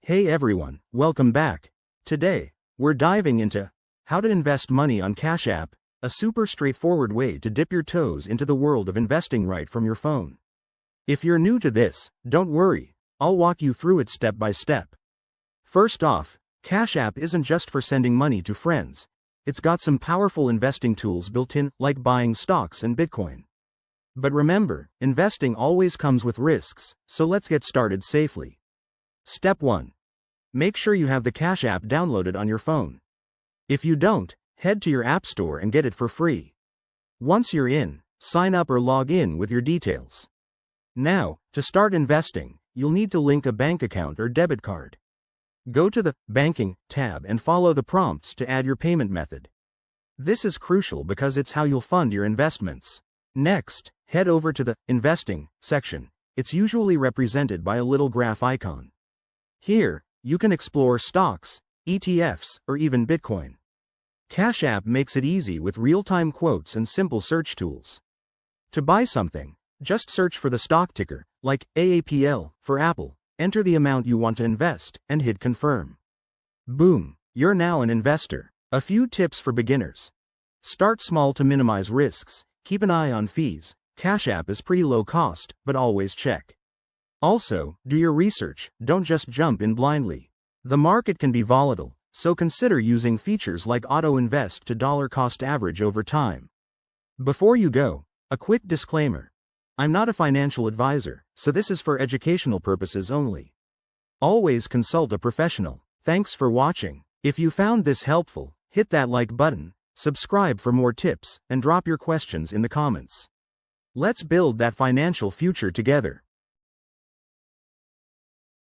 Hey everyone, welcome back. Today, we're diving into how to invest money on Cash App, a super straightforward way to dip your toes into the world of investing right from your phone. If you're new to this, don't worry, I'll walk you through it step by step. First off, Cash App isn't just for sending money to friends. It's got some powerful investing tools built in, like buying stocks and Bitcoin. But remember, investing always comes with risks, so let's get started safely. Step 1. Make sure you have the Cash App downloaded on your phone. If you don't, head to your App Store and get it for free. Once you're in, sign up or log in with your details. Now, to start investing, you'll need to link a bank account or debit card. Go to the Banking tab and follow the prompts to add your payment method. This is crucial because it's how you'll fund your investments. Next, head over to the Investing section. It's usually represented by a little graph icon. Here, you can explore stocks, ETFs, or even Bitcoin. Cash App makes it easy with real-time quotes and simple search tools. To buy something, just search for the stock ticker, like AAPL for Apple, enter the amount you want to invest, and hit confirm. Boom, you're now an investor. A few tips for beginners. Start small to minimize risks, keep an eye on fees. Cash App is pretty low cost, but always check. Also, do your research, don't just jump in blindly. The market can be volatile, so consider using features like auto invest to dollar cost average over time. Before you go, a quick disclaimer. I'm not a financial advisor, so this is for educational purposes only. Always consult a professional. Thanks for watching. If you found this helpful, hit that like button, subscribe for more tips, and drop your questions in the comments. Let's build that financial future together.